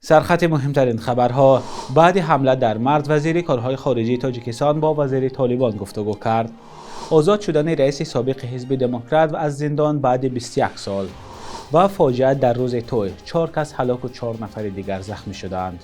سرخط مهمترین خبرها: بعد حمله در مرز وزیر کارهای خارجه تاجیکستان با وزیر طالبان گفتگو کرد. آزاد شدن رئیس سابق حزب دموکرات و از زندان بعد 21 سال. و فاجعه در روز توی، 4 کس هلاک و 4 نفر دیگر زخمی شدند.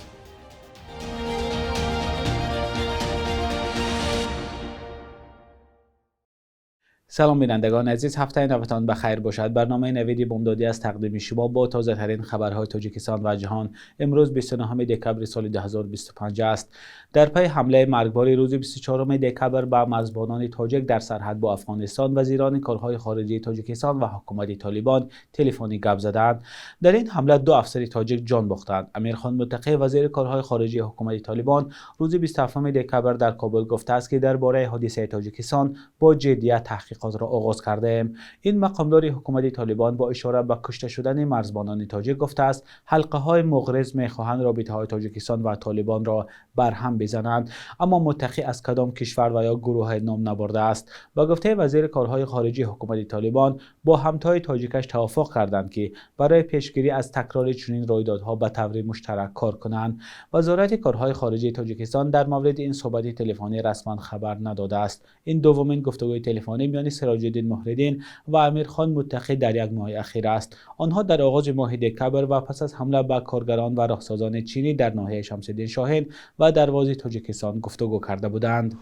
سلام بینندگان عزیز، هفته نوتان بخیر باشد. برنامه نویدی بامدادی از تقدیم شما با تازه ترین خبرهای تاجیکستان و جهان امروز 29 دکبر سال 2025 است. در پی حمله مرگبار روز 24 دکبر به مرزبانان تاجیک در سرحد با افغانستان، وزیران کارهای خارجه تاجیکستان و حکومت طالبان تلفنی گپ زدند. در این حمله 2 افسر تاجیک جان باختند. امیرخان متقی وزیر کارهای خارجه حکومت طالبان روز 27 دکبر در کابل گفته است که درباره حادثه تاجیکستان با جدیت تحقیقات را آغاز کرده ایم. این مقامدار حکومت طالبان با اشاره به کشته شدن مرزبانان تاجیک گفته است حلقه های مغرض میخواهند رابطه های تاجیکستان و طالبان را برهم بزنند، اما متقی از کدام کشور و یا گروه نام نبرده است. با گفته وزیر کارهای خارجه حکومت طالبان با همتای تاجیکش توافق کردند که برای پیشگیری از تکرار چنین رویدادها به طور مشترک کار کنند. وزارت کارهای خارجه تاجیکستان در مورد این صحبت تلفنی رسما خبر نداده است. این دومین گفتگوی تلفنی میان سراج‌الدین مهرالدین و امیرخان متقی در یک ماه اخیر است. آنها در آغاز ماه دکبر و پس از حمله به کارگران و راهسازان چینی در ناحیه شمس‌الدین شاهین و دروازه تاجیکستان گفتگو کرده بودند.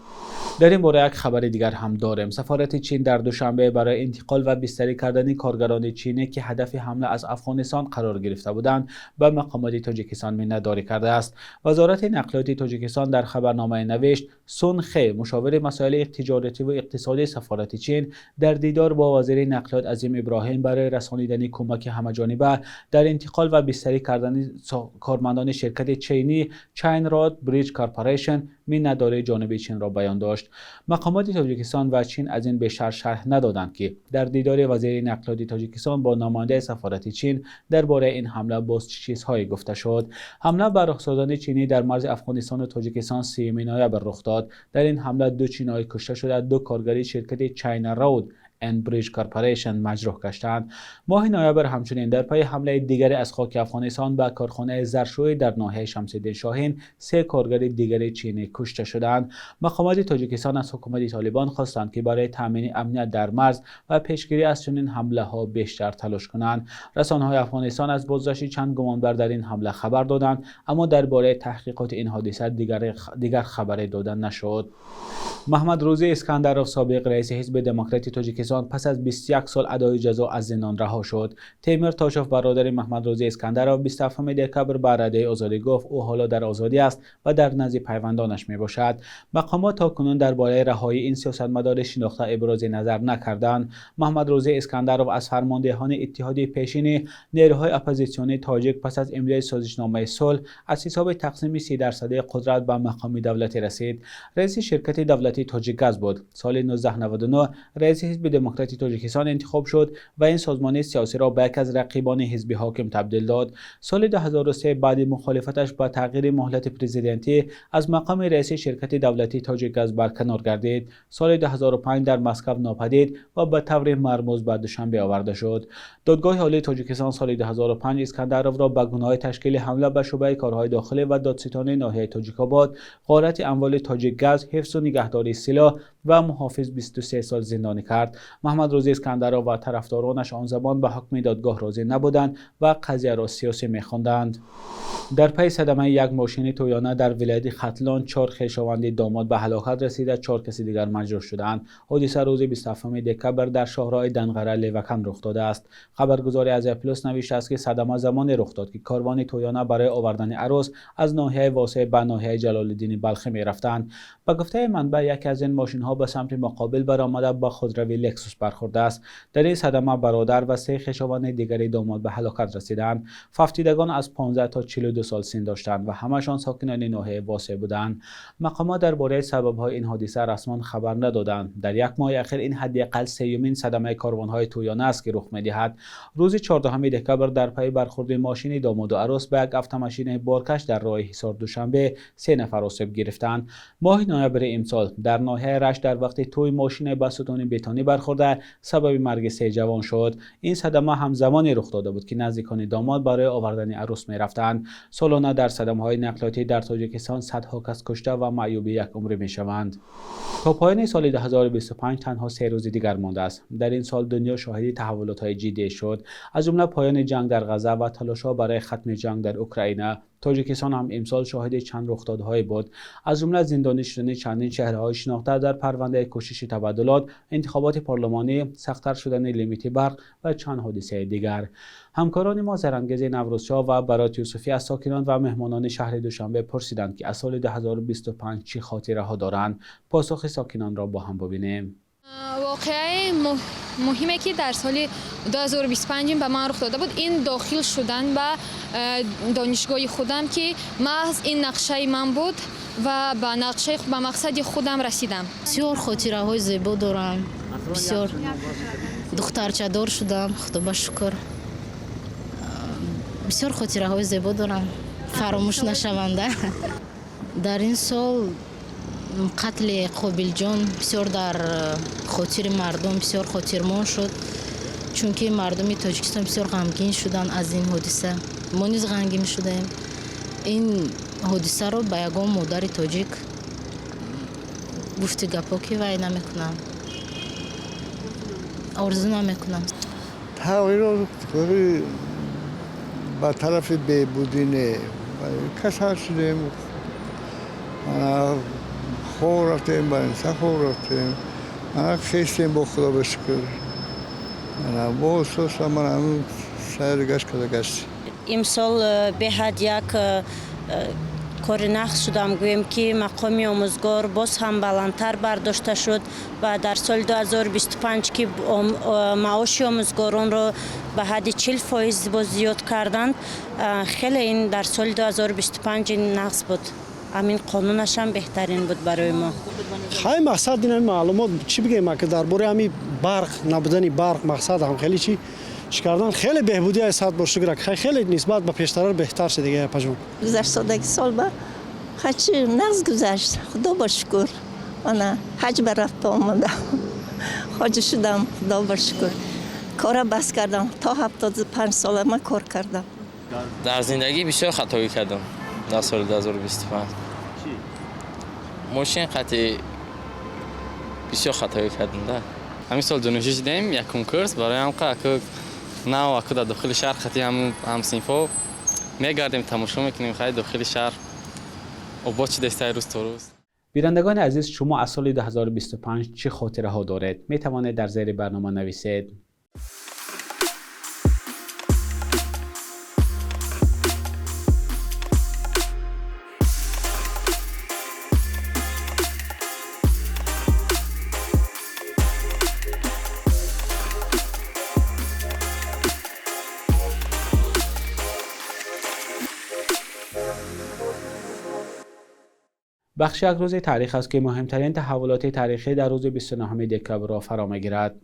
در این باره یک خبر دیگر هم داریم. سفارت چین در دوشنبه برای انتقال و بستری کردن کارگران چینی که هدف حمله از افغانستان قرار گرفته بودند به مقامات تاجیکستان منتداری کرده است. وزارت نقلیات تاجیکستان در خبرنامه نوشت سون خی، مشاور مسائل تجارتی و اقتصادی سفارت چین، در دیدار با وزیر نقلیات عظیم ابراهیم برای رسانیدن کمک همه‌جانبه در انتقال و بستری کردن کارمندان شرکت چینی چین رود بریج کارپوریشن منتداری جانب چین را بیان داشت. مقامات تاجیکستان و چین از این بیشتر شرح ندادند که در دیدار وزیر نقلیات تاجیکستان با نماینده سفارت چین درباره این حمله باز چه چیزهایی گفته شد. حمله بر راهسازان چینی در مرز افغانستان و تاجیکستان 3 نوامبر رخ داد. در این حمله 2 چینایی کشته شده، 2 کارگری شرکت چین رود اند بریج کارپوریشن مجروح گشتند. ماه نوامبر همچنین در پی حمله دیگری از خاک افغانستان به کارخانه ظرفشویی در ناحیه شمس‌الدین شاهین 3 کارگر دیگری چینی کشته شدند. مقامات تاجیکستان از حکومت طالبان خواستند که برای تامین امنیت در مرز و پیشگیری از چنین حمله ها بیشتر تلاش کنند. رسانه‌های افغانستان از بازداشت چند گمانبر در این حمله خبر دادند، اما درباره تحقیقات این حادثه دیگر خبری داده نشد. محمد روزی اسکندرov سابق رئیس حزب دموکرات تاجیکستان پس از 21 سال ادای جزا از زندان رها شد. تیمور تاشوف برادر محمد روزی اسکندرov 27 دکبر به رده آزادی گفت او حالا در آزادی است و در نزد پیوندانش می باشد. مقامات تاکنون درباره رهایی این سیاستمدار شناخته ابراز نظر نکردند. محمد روزی اسکندرov از فرماندهان اتحادیه پیشین نیروهای اپوزیسیونی تاجیک پس از امضای سازشنامه صلح از حساب تقسیم 30% قدرت به مقام دولتی رسید. رئیس شرکت دولتی تاجیکگاز بود. سال 1999 رئیس حزب دموکرات تاجیکستان انتخاب شد و این سازمان سیاسی را به یک از رقیبان حزب حاکم تبدیل داد. سال 2003 بعد مخالفتش با تغییر مهلت پرزیدنتی از مقام رئیس شرکت دولتی تاجیکگاز برکنار گردید. سال 2005 در مسکو ناپدید و به طور مرموز به دوشنبه آورده شد. دادگاه عالی تاجیکستان سال 2005 اسکندرov را به گناه تشکیل حمله به شعبه کارهای داخلی و دادستانی ناحیه تاجیک‌آباد، غارت اموال تاجیکگاز، حفظ و نگهداری سلاح و محافظ 23 سال زندانی کرد. محمد روزی اسکندرov و طرفدارانش آن زمان به حکم دادگاه راضی نبودند و قضیه را سیاسی می‌خواندند. در پی صدمه یک ماشین تویانه در ولایت ختلان 4 خویشاوند داماد به هلاکت رسیده، 4 کس دیگر مجروح شدند. حادثه روز 27 دکبر در شاهراه دنغره لیوکن رخ داده است. خبرگزاری از پلاس نوشته است که صدمه زمانی رخ داد که کاروان تویانه برای آوردن عروس از ناحیه واسع به ناحیه جلال‌الدین بلخی می‌رفتند. به گفته منبع یکی از این ماشین‌ها به سمت مقابل برآمده با خودروی لکسوس برخورده است. در این صدمه برادر و 3 خویشاوند دیگری داماد به هلاکت رسیدند. فوتیدگان از 15 تا 42 سال سن داشتند و همشان ساکنان ناحیه واسع بودند. مقامات درباره سبب‌های این حادثه رسما خبر ندادند. در یک ماه اخیر این حداقل 3مین صدمه کاروان‌های تویانه است که رخ می‌دهد. روز 14 دکبر در پی برخورد ماشین داماد و عروس به یک اتومبیل بارکش در راه حصار دوشنبه 3 نفر آسیب گرفتند. ماه نوامبر امسال در ناحیه رشت در وقت توی ماشین با ستون بتونی برخورده سبب مرگ 3 جوان شد. این صدمه همزمانی رخ داده بود که نزدیکان داماد برای آوردن عروس می‌رفتند. سالانه در صدمه‌های نقلیاتی در تاجیکستان صدها کس کشته و معیوب یک عمر می‌شوند. تا پایان سال 2025 تنها 3 روز دیگر مانده است. در این سال دنیا شاهد تحولات‌های جدی شد، از جمله پایان جنگ در غزه و تلاش‌ها برای ختم جنگ در اوکراین. تاجیکستان هم امسال شاهد چند رخدادهایی بود، از جمله زندانی شدن چندین چهره‌های شناخته در پرونده کشش تبادلات، انتخابات پارلمانی، سخت‌تر شدن لیمیت برق و چند حادثه دیگر. همکاران ما زرانگیز نوروزشاه و برات یوسفی از ساکنان و مهمانان شهر دوشنبه پرسیدند که از سال 2025 چه خاطره‌ها دارند. پاسخ ساکنان را با هم ببینیم. واقعه مهمه که در سال 2025 به من رخ داده بود این داخل شدن به دانشگاه خودم که محض این نقشه من بود و به مقصد خودم رسیدم. بسیار خاطره های زیبا دارم، بسیار دخترچه دار شدم، خدا شکر. بسیار خاطره های زیبا دارم، فراموش نشونده. در این سال قتل قابل جان بسیار در خاطر مردم بسیار خاطرمان شد، چون که مردم تاجیکستان بسیار غمگین شدن از این حادثه. ما نیز غمگین شدیم. این حادثه رو به یگان مادر تاجیک گفت گپا که وای نمیکنم، آرزو نمیکنم. تغییرات به طرف بهبودی کسر شدیم، خوب رفتیم، با انسان خوب رفتیم، خیستیم با خدا بشکر. با اساس من همون سیر گشت کده گشت. امسال به حد یک کار نقص شدم گویم که مقام آموزگار باز هم بلندتر برداشته شد و در سال 2025 که معاش آموزگاران را به حد 40% باز زیاد کردند، خیلی این در سال 2025 نقص بود. همین قانونش هم بهترین بود برای ما. خیلی مقصد این معلومات چی بگیم که درباره همین برق نبودن برق مقصد هم خیلی چی کردن، خیلی بهبودی از صد بار شکر، خیلی نسبت به پیشتر بهتر شد دیگه. پجون گذشته سال با خچی نقص گذشت، خدا با شکر. من حج برفت آمدم، حاج شدم، خدا با شکر. کار بس کردم، تا 75 سال من کار کردم. در زندگی بسیار خطایی کردم در سال 2025. ماشین قطعی بسیار خطایی کردم. ده همین سال دانشجو شدیم، یک کنکورس برای هم که نه در داخل شهر خطی هم صنفا میگردیم تماشا میکنیم خیلی داخل شهر و با چی دسته روز تا روز. بینندگان عزیز، شما از سال 2025 چه خاطره ها دارید؟ می توانید در زیر برنامه نویسید. 'بخش یک روز تاریخ است که مهمترین تحولات تاریخی در روز 29 دکبر را فرا می‌گیرد.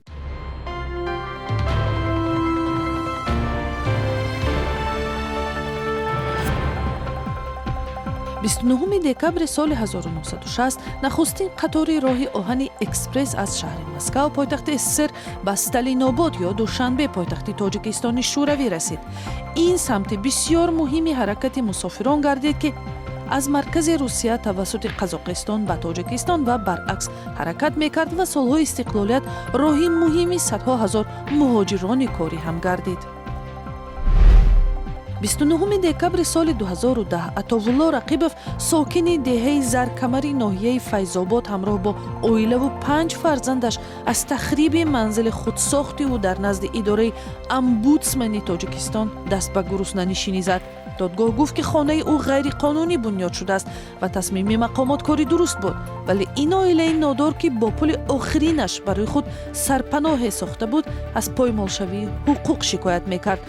دکبر سال 1960 نخستین قطار راه آهن اکسپرس از شهر مسکو پایتخت اسسر به استالیناباد یا دوشنبه پایتخت تاجیکستان شوروی رسید. این سمت بسیار مهمی حرکت مسافران گردید که از مرکز روسیه توسط قزاقستان به تاجیکستان و برعکس حرکت میکرد و سالهای استقلالیت راهی مهمی صدها هزار مهاجران کاری هم گردید. 29 دکبر سال 2010 عطاالله رقیبوف ساکن دهه زرکمری ناحیه فیض‌آباد همراه با اویله و 5 فرزندش از تخریب منزل خودساختی او در نزد اداره امبودسمن تاجیکستان دست به گروسنه‌نشینی زد. دادگاه گفت که خانه او غیر قانونی بنیاد شده است و تصمیم مقامات کاری درست بود، ولی این عائله نادار که با پول آخرینش برای خود سرپناه ساخته بود از پایمالشوی حقوق شکایت میکرد.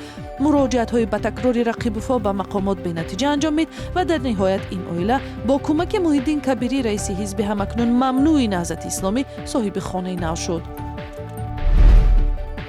مراجعت‌های به تکرار رقیبوفا به مقامات به نتیجه انجام مید و در نهایت این عائله با کمک محیدین کبیری رئیس حزب همکنون ممنوع نهضت اسلامی صاحب خانه نو شد.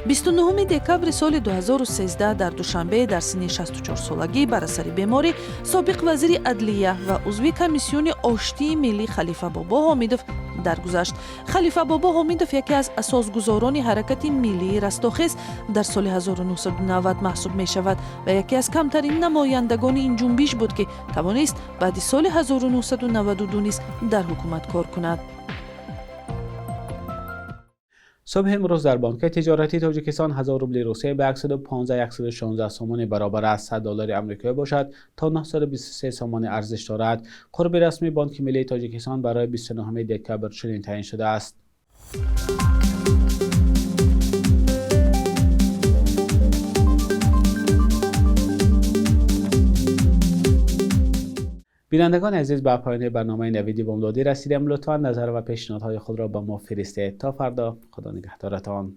29 دکبر سال 2013 در دوشنبه در سن 64 سالگی بر اثر بیماری سابق وزیر عدلیه و عضو کمیسیون آشتی ملی خلیفه بابا حامدوف درگذشت. خلیفه بابا حامدوف یکی از اساسگزاران حرکت ملی رستاخیز در سال 1990 محسوب می شود و یکی از کمترین نمایندگان این جنبش بود که توانست بعد سال 1992 نیز در حکومت کار کند. صبح امروز در بانک تجارتی تاجیکستان 1000 روبل روسیه به 115-116 سوم برابر از $100 آمریکایی باشد تا 923 سوم ارزش دارد. قرب رسمی بانک ملی تاجیکستان برای 29 دکبر چنین تعیین شده است. بینندگان عزیز، به پایان برنامه نویدی بامدادی رسیدیم. لطفا نظر و پیشنهادهای خود را به ما فرستید. تا فردا، خدا نگهدارتان.